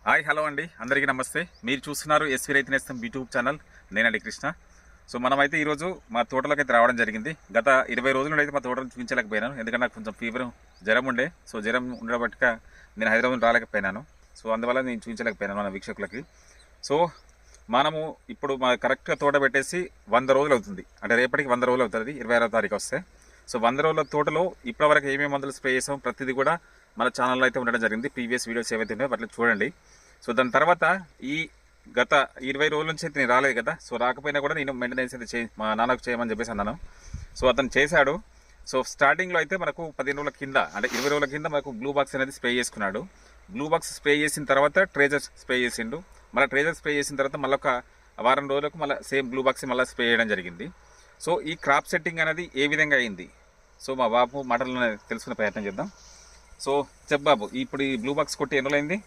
Hi hello అండి, అందరికీ నమస్తే. మీరు చూస్తున్నారు ఎస్వి రైతు నేస్తం యూట్యూబ్ ఛానల్. నేనండి కృష్ణ. సో మనమైతే ఈరోజు మా తోటలోకి అయితే రావడం జరిగింది. గత 20 రోజుల నుండి అయితే మా తోటను చూపించలేకపోయినాను, ఎందుకంటే నాకు కొంచెం ఫీవర్ జ్వరం ఉండే. సో జ్వరం ఉండబట్టిక నేను హైదరాబాద్ రాలేకపోయినాను. సో అందువల్ల నేను చూపించలేకపోయినాను మన వీక్షకులకి. సో మనము ఇప్పుడు మా కరెక్ట్గా తోట పెట్టేసి 100 రోజులు అవుతుంది. అంటే రేపటికి 100 రోజులు అవుతుంది, 26వ తారీఖు వస్తే. సో 100 రోజుల తోటలో ఇప్పటివరకు ఏమేమి మందులు స్ప్రే చేసాం ప్రతిదీ కూడా మన ఛానల్లో అయితే ఉండడం జరిగింది. ప్రీవియస్ వీడియోస్ ఏవైతే ఉన్నాయో వాటిని చూడండి. సో దాని తర్వాత ఈ గత 20 రోజుల నుంచి అయితే నేను రాలేదు కదా. సో రాకపోయినా కూడా నేను మెయింటెనెన్స్ అయితే మా నాన్నకు చేయమని చెప్పేసి అన్నాను. సో అతను చేశాడు. సో స్టార్టింగ్లో అయితే మనకు 15 రోజుల కింద, అంటే 20 రోజుల కింద మనకు బ్లూ బాక్స్ అనేది స్ప్రే చేసుకున్నాడు. బ్లూ బాక్స్ స్ప్రే చేసిన తర్వాత ట్రేజర్ స్ప్రే చేసిండు. మళ్ళీ ట్రేజర్ స్ప్రే చేసిన తర్వాత మళ్ళీ ఒక వారం రోజులకు మళ్ళీ సేమ్ బ్లూ బాక్స్ మళ్ళీ స్ప్రే చేయడం జరిగింది. సో ఈ క్రాప్ సెట్టింగ్ అనేది ఏ విధంగా అయింది, సో మా బాబు మాటలను తెలుసుకునే ప్రయత్నం చేద్దాం. సో చెప్పు బాబు, ఇప్పుడు ఈ బ్లూ బాక్స్ కొట్టి ఎన్ని రోజులు అయింది?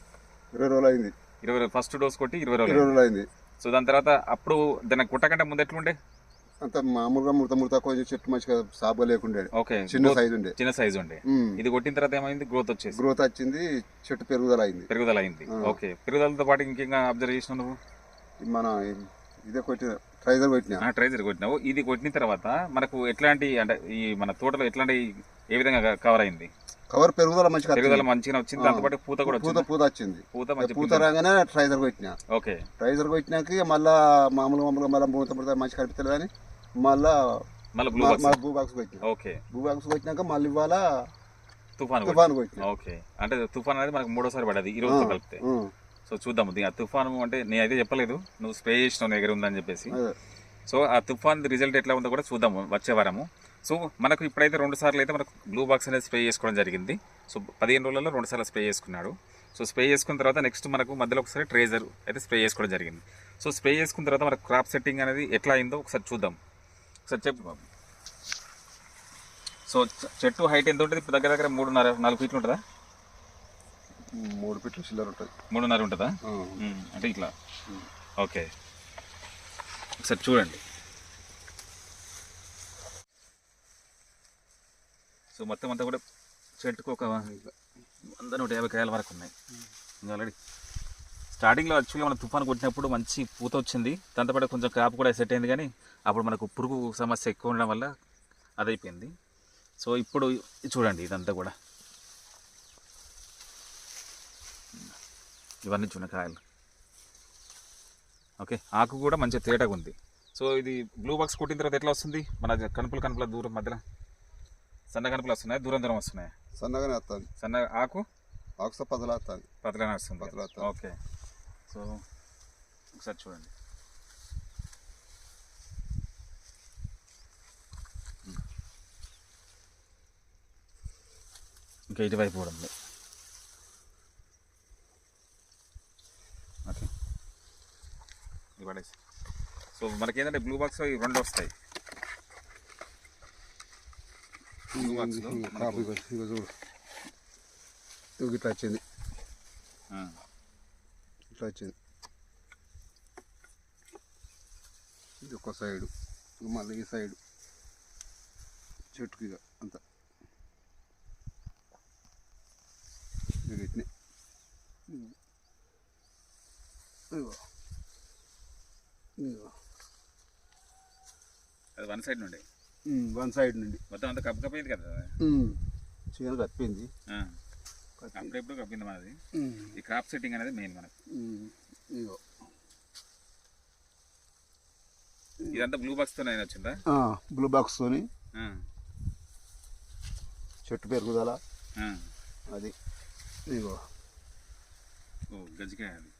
20 రోజులు అయింది. 20 ఫస్ట్ డోస్ కొట్టి 20 రోజులు అయింది. సో దాని తర్వాత అప్పుడు దాన్ని కుట్టకంటే ముందు ఎట్లుండే? అంత మామూలుగా ముడత కొంచెం చెట్టు మంచిగా సాగుగా లేకుండే. ఓకే, చిన్న సైజు ఉండే. ఇది కొట్టిన తర్వాత ఏమైంది? గ్రోత్ వచ్చింది, చెట్టు పెరుగుదల అయింది. ఓకే, పెరుగుదలతో పాటు ఇంకేంగా అబ్జర్వ్ చేసినావు నువ్వు? మన ఇదే కొట్టిన ట్రైజర్ కొట్టినావు. ఇది కొట్టిన తర్వాత మనకు ఎట్లాంటి, అంటే ఈ మన తోటలో ఎట్లాంటి ఏ విధంగా కవర్ అయింది? కవర్ పెరుగుదల మంచిగా వచ్చింది. దాంతో పాటు పూత కూడా వచ్చింది. పూత రాగానే ట్రైజర్ కొట్టినా. ఓకే, ట్రైజర్ కొట్టినాక మళ్ళా మామూలుగా మళ్ళీ మూత మంచి కనిపిస్తుంది కానీ మళ్ళా బ్లూ బాక్స్ కొట్టినా. ఓకే, బ్లూ బాక్స్ కొట్టినాక మళ్ళీ ఇవాళ తుఫాన్ కొట్టినా. ఓకే, అంటే తుఫాన్ అనేది మనకు 3వ సారి పడ్డది ఈ రోజు కలిపితే. సో చూద్దాము ఆ తుఫాను, అంటే నేను అయితే చెప్పలేదు, నువ్వు స్ప్రే చేసినావు దగ్గర ఉందని చెప్పేసి. సో ఆ తుఫాన్ రిజల్ట్ ఎట్లా ఉందో కూడా చూద్దాము వచ్చే వారము. సో మనకు ఇప్పుడైతే 2 సార్లు అయితే మనకు బ్లూ బాక్స్ అనేది స్ప్రే చేసుకోవడం జరిగింది. సో 15 రోజులలో 2 సార్లు స్ప్రే చేసుకున్నాడు. సో స్ప్రే చేసుకున్న తర్వాత నెక్స్ట్ మనకు మధ్యలో ఒకసారి ట్రేజర్ అయితే స్ప్రే చేసుకోవడం జరిగింది. సో స్ప్రే చేసుకున్న తర్వాత మనకు క్రాప్ సెట్టింగ్ అనేది ఎట్లా అయిందో ఒకసారి చూద్దాం. ఒకసారి చెప్పు బాబు. సో చెట్టు హైట్ ఎంత ఉంటుంది? ఇప్పుడు దగ్గర 3.5-4 ఫీట్లు ఉంటుందా? 3 ఫీట్లు చిల్లర ఉంటుంది. 3.5 ఉంటుందా? అంటే ఇట్లా. ఓకే, ఒకసారి చూడండి. సో మొత్తం అంతా కూడా చెట్టుకు ఒక 100-150 కాయల వరకు ఉన్నాయి. ఇంకా ఆల్రెడీ స్టార్టింగ్లో యాక్చువల్గా మన తుఫాను కొట్టినప్పుడు మంచి పూత వచ్చింది, దాంతోపాటు కొంచెం క్రాప్ కూడా సెట్ అయింది. కానీ అప్పుడు మనకు పురుగు సమస్య ఎక్కువ ఉండడం వల్ల అదైపోయింది. సో ఇప్పుడు చూడండి, ఇదంతా కూడా ఇవన్నీ చూడండి కాయలు. ఓకే, ఆకు కూడా మంచిగా తేటగా ఉంది. సో ఇది బ్లూ బాక్స్ కొట్టిన తర్వాత ఎట్లా వస్తుంది? మన కనుపుల దూరం మధ్యలో సన్న కనుపులు వస్తున్నాయి, దూరం వస్తున్నాయి. సన్నగానే వస్తుంది. సన్న ఆకు పతలా వస్తుంది. పతలానే వస్తుంది. ఓకే, సో ఒకసారి చూడండి. ఇంకా ఇటువైపు కూడా ఉంది. ఓకే, ఇది పడేసి. సో మనకేంటంటే బ్లూ బాక్స్లో 2 వస్తాయి. బ్లూ బాక్స్లో చూడు ఇట్లా వచ్చింది. ఇది ఒక సైడు, మళ్ళీ ఈ సైడు చెట్టుకి అంత పెట్టినాయి. అది వన్ సైడ్ నుండి మొత్తం అంతా కప్పిపోయింది కదా. చీర కప్పింది, అప్పుడెప్పుడు కప్పింది మనది. ఈ క్రాప్ సెట్టింగ్ అనేది మెయిన్ మనకు. ఇదంతా బ్లూ బాక్స్ తో వచ్చిందా? బ్లూ బాక్స్ తోని చెట్టు పెరుగుదల అది. ఇగో గజ్జికాయ అది.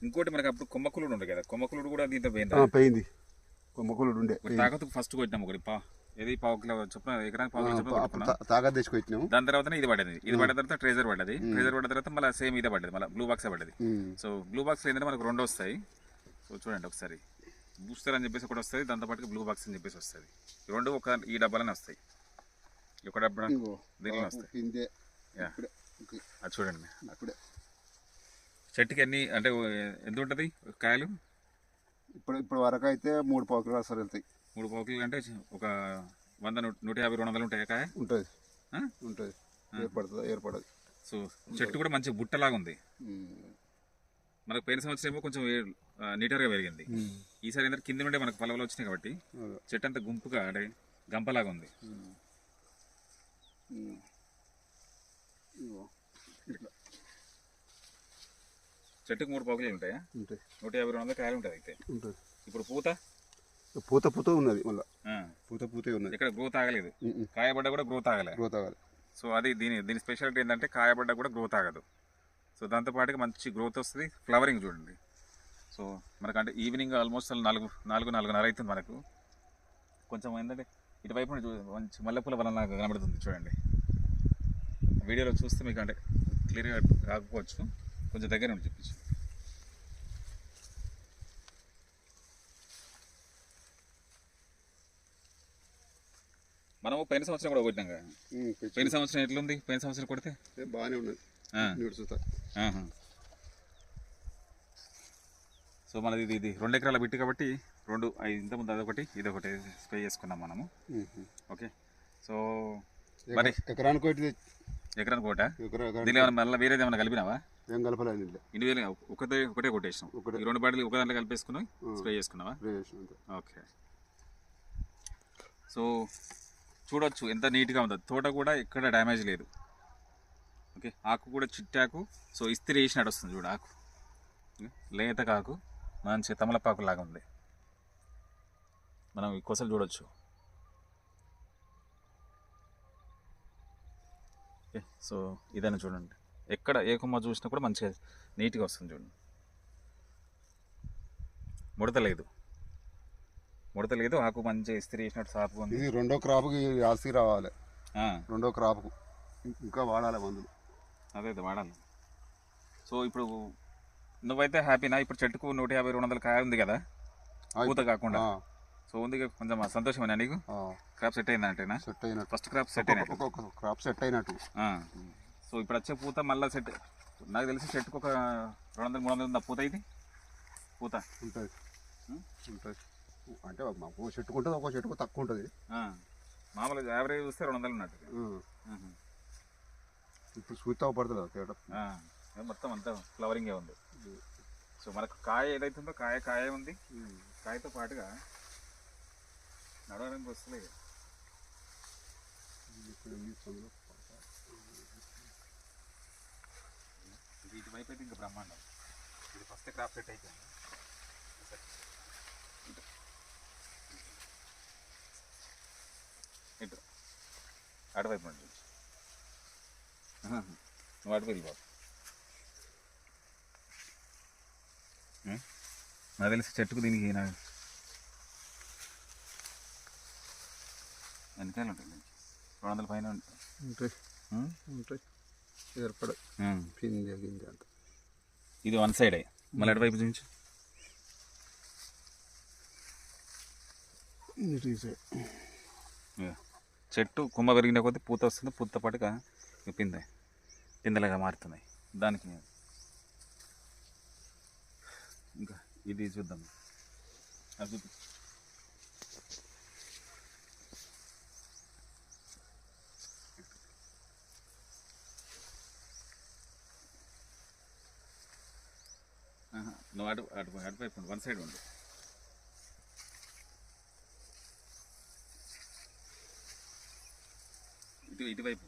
ఇంకోటి మనకి అప్పుడు కొమ్మకులుడు ఉండే కదా, కొమ్మకులుడు కూడా దీంతో పోయింది. కొమ్మకులుడు ఉండే తాకతు ఫస్ట్ కొట్టినాం ఒకటి. ఏది 1 కిలో చొప్పున, ఎకరానికి 1 కిలో చొప్పున తాకత్ తెచ్చుకొచ్చినాము. దాని తర్వాత ఇది పడ్డది. ఇది పడ్డ తర్వాత ట్రేజర్ పడ్డది. ట్రేజర్ పడ్డ తర్వాత మళ్ళీ సేమ్ ఇదే పడ్డది, మళ్ళీ బ్లూ బాక్స్ పడ్డది. సో బ్లూ బాక్స్ ఏంటంటే మనకు 2 వస్తాయి. సో చూడండి ఒకసారి, బూస్టర్ అని చెప్పేసి ఒకటి వస్తుంది, దాంతోపాటు బ్లూ బాక్స్ అని చెప్పేసి వస్తుంది. 2 ఒక ఈ డబ్బాలోనే వస్తాయి. ఒక డబ్బా దీనిలో వస్తాయి. అది చూడండి. చెట్టుకి ఎన్ని, అంటే ఎంత ఉంటుంది కాయలు? ఇప్పుడు వరకు అయితే 3 పావుకిలు అసలు వెళ్తాయి. 3 పావుకిలు అంటే ఒక 100, 150, 200 ఉంటాయి కాయ? ఉంటుంది. ఏర్పడదు. సో చెట్టు కూడా మంచి బుట్టలాగా ఉంది. మనకు పోయిన సంవత్సరం ఏమో కొంచెం నీటర్గా పెరిగింది. ఈసారి ఏంటంటే కింద నుండే మనకు ఫలవలు వచ్చినాయి కాబట్టి చెట్టు అంతా గుంపుగా అంటే గంపలాగా ఉంది. చెట్టుకు 3 పోగులు ఉంటాయా? 150-200 కాయలు ఉంటుంది అయితే. ఇప్పుడు పూత ఉన్నది, మళ్ళీ పూతే ఉన్నది. ఇక్కడ గ్రోత్ ఆగలేదు, కాయబడ్డ కూడా గ్రోత్ ఆగలేదు. సో అది దీని స్పెషాలిటీ ఏంటంటే కాయబడ్డ కూడా గ్రోత్ ఆగదు. సో దాంతోపాటుగా మంచి గ్రోత్ వస్తుంది. ఫ్లవరింగ్ చూడండి. సో మనకంటే ఈవినింగ్ ఆల్మోస్ట్ 4-4:30 అవుతుంది. మనకు కొంచెం ఏంటంటే ఇటువైపు మంచి మల్లెపూల వలన కనబడుతుంది చూడండి. వీడియోలో చూస్తే మీకు అంటే క్లియర్గా రాకపోవచ్చు, కొంచెం దగ్గర ఉండి చూపించు. మనము పోయిన సంవత్సరం కూడా కొట్టినాం కదా. పోయిన సంవత్సరం ఎట్లుంది? పోయిన సంవత్సరం కొడితే బాగానే ఉన్నది. సో మనది ఇది 2 ఎకరాల బిట్టి కాబట్టి ఇంతకుముందు అదొకటి ఇదొకటి స్ప్రే చేసుకున్నాం మనము. ఓకే. సో మరి ఎకరానికి కోట దీనిలో మళ్ళీ వేరేది ఏమైనా కలిపినావా? ఏం కలపలేదు. ఇండివిజువల్ ఒకటే కొట్టేసినాం. ఈ 2 బాటిల్ ఒక దాంట్లో కలిపేసుకున్నాం, స్ప్రే చేసుకున్నావా? ఓకే. సో చూడొచ్చు ఎంత నీట్గా ఉందో. తోట కూడా ఎక్కడ డ్యామేజ్ లేదు. ఓకే. ఆకు కూడా చిట్టాకు. సో ఇస్త్రీ వేసినట్టు వస్తుంది చూడు ఆకు. లేత కాకు మంచి తమలపాకు లాగా ఉంది. మనం ఈ కొసలు చూడొచ్చు. ఓకే. సో ఇదైనా చూడండి, ఎక్కడ ఏ కొమ్మ చూసినా కూడా మంచిగా నీట్గా వస్తుంది చూడండి. ముడత లేదు, ఆకు మంచిగా ఇస్త్రీ వేసినట్టు సాఫ్గా ఉంది. ఇది 2వ క్రాప్కి ఆస్తి రావాలి. 2వ క్రాప్కు ఇంకా వాడాలి మందులు. అదే వాడాలి. సో ఇప్పుడు నువ్వైతే హ్యాపీనా? ఇప్పుడు చెట్టుకు 150-200 కాయ ఉంది కదా, పూత కాకుండా. సో ఉంది, కొంచెం సంతోషమేనా నీకు? క్రాప్ సెట్ అయిందా? అంటేనా సెట్ అయినట్టు. ఫస్ట్ క్రాప్ సెట్ అయినట్టు. క్రాప్ సెట్ అయినట్టు. సో ఇప్పుడు వచ్చే పూత మళ్ళీ సెట్. నాకు తెలిసి చెట్టుకు ఒక 200-300 ఉందా పూత? ఇది పూత ఉంటుంది. అంటే ఒక్కో చెట్టుకు ఉంటుంది, ఒక్కో చెట్టుకు తక్కువ ఉంటుంది. మామూలుగా యావరేజ్ చూస్తే 200 ఉన్నట్టు. ఇప్పుడు చూస్తా పడుతుంది తేడా. మొత్తం అంతా ఫ్లవరింగే ఉంది. సో మనకు కాయ ఏదైతుందో కాయ ఉంది. కాయతో పాటుగా నడవడానికి వస్తలేదు. ఇది ఇటువైపు అయితే ఇంకా బ్రహ్మాండం. ఇది ఫస్ట్ క్రాప్ సెట్ అయిపోయింది. ఇటు అటువైపు నుండి నువ్వు అటువైపు బాబు. నాకు తెలిసి చెట్టుకు దీనికి ఎన్నికాయలు ఉంటాయి? 200 పైన ఉంటాయి. ఏర్పడే ఇది 1 సైడే. మళ్ళీ అటువైపు చూపించు. చెట్టు కొమ్మ పెరిగిన కొద్దీ పూత వస్తుంది. పూత పాటుగా పిందెలాగా మారుతున్నాయి. దానికి ఇంకా ఇది చూద్దాం. అది నువ్వు అటువైపు 1 సైడ్ ఉండు. ఇటువైపు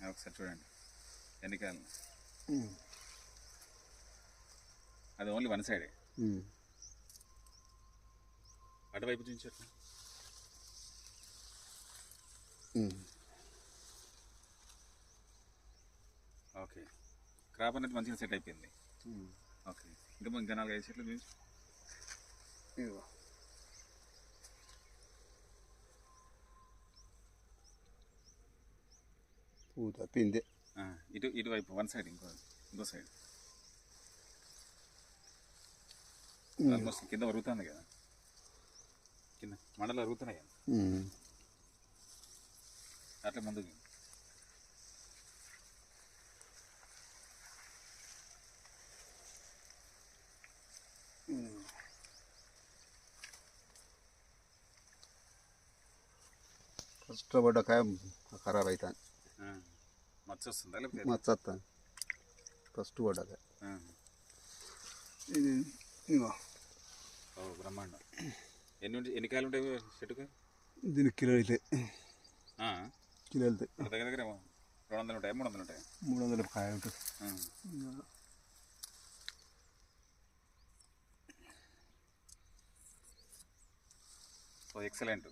ఒకసారి చూడండి ఎన్నికాయలు. అది ఓన్లీ 1 సైడే. అటువైపు చూపించట్టు. ఓకే. క్రాప్ అనేది మంచిగా సెట్ అయిపోయింది. ఓకే. ఇంకా 4-5 చెట్లు చూపించు. పూత పిందె. ఇటువైపు 1 సైడ్, ఇంకో సైడ్ ఆల్మోస్ట్ కింద వరుగుతుంది కదా, కింద మండలు వరుగుతున్నాయి కదా, అట్లా ముందుకు. కష్టపడ్డ కాయ ఖరాబ్ అవుతాను, మచ్చ వస్తుందా లేకపోతే మచ్చస్తాను ఫస్ట్ పడ్డాక. ఇది ఇగో బ్రహ్మాండం. ఎన్ని కాయలు ఉంటాయి చెట్టుకు? దీనికి కిలో అయితే కిలో వెళ్తాయి. దగ్గర దగ్గర 200 ఉంటాయి, 300 ఉంటాయి, 300 కాయ ఉంటుంది. So excellent.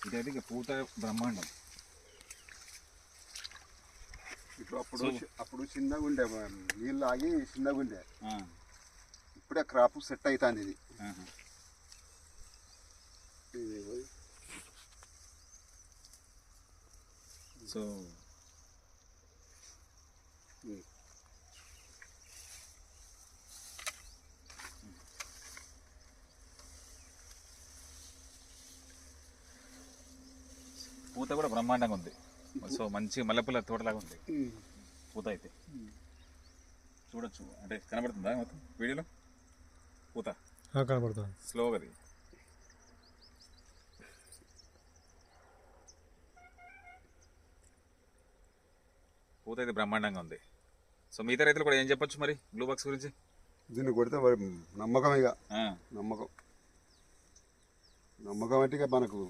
ఇదైతే ఇక పూత బ్రహ్మాండం. ఇప్పుడు అప్పుడు చిన్నగా ఉండే, నీళ్ళు ఆగి చిన్నగా ఉండే, ఇప్పుడే క్రాప్ సెట్ అవుతుంది. ఇది సో పూత కూడా బ్రహ్మాండంగా ఉంది. సో మంచి మల్లెపూల తోటలాగా ఉంది పూత అయితే. చూడొచ్చు, అంటే కనబడుతుందా మొత్తం వీడియోలో పూత? కనబడుతుంది స్లోగా. అది పూత అయితే బ్రహ్మాండంగా ఉంది. సో మిగతా రైతులు కూడా ఏం చెప్పొచ్చు మరి బ్లూ బాక్స్ గురించి? దీన్ని కొడితే నమ్మకం, ఇక నమ్మకం అంటే ఇక మనకు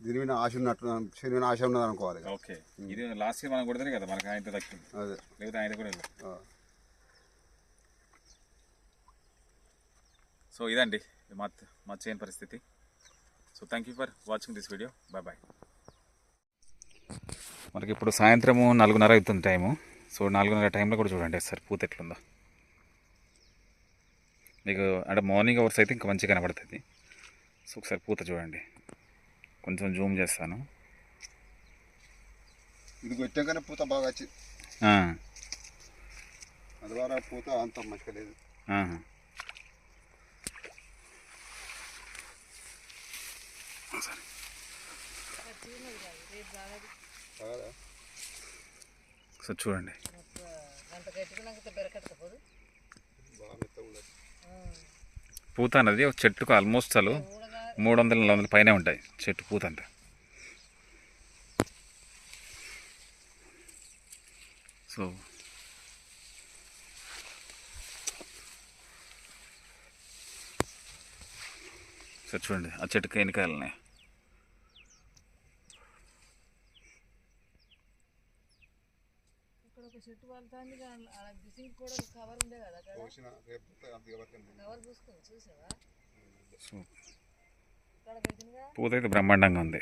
దీని మీద ఆశ ఉన్నట్టు, శని మీద ఆశ ఉన్నది అనుకోవాలి. ఓకే, ఇది లాస్ట్ ఇయర్ మనం కొడితేనే కదా మనకు ఆయన దక్కింది, అదే లేకపోతే ఆయన కూడా వెళ్ళదు. సో ఇదండి మా చైన్ పరిస్థితి. So thank you for watching this video. Bye bye. మనకి ఇప్పుడు సాయంత్రము 4:30 అవుతుంది టైము. సో 4:30 టైంలో కూడా చూడండి సార్ పూత ఎట్లుందో మీకు. అంటే మార్నింగ్ అవర్స్ అయితే ఇంకా మంచిగా కనబడుతుంది. సో ఒకసారి పూత చూడండి, కొంచెం జూమ్ చేస్తాను. ఇది కొట్టాకనే పూత బాగా వచ్చింది, అది ద్వారా పూత అంత మంచిగా లేదు. సో చూడండి పూత అనేది ఒక చెట్టుకు ఆల్మోస్ట్ చాలు 300-400 పైనే ఉంటాయి చెట్టు పూత అంతా. సో సార్ చూడండి ఆ చెట్టుకి ఎన్ని కాయలు ఉన్నాయి. పూత అయితే బ్రహ్మాండంగా ఉంది.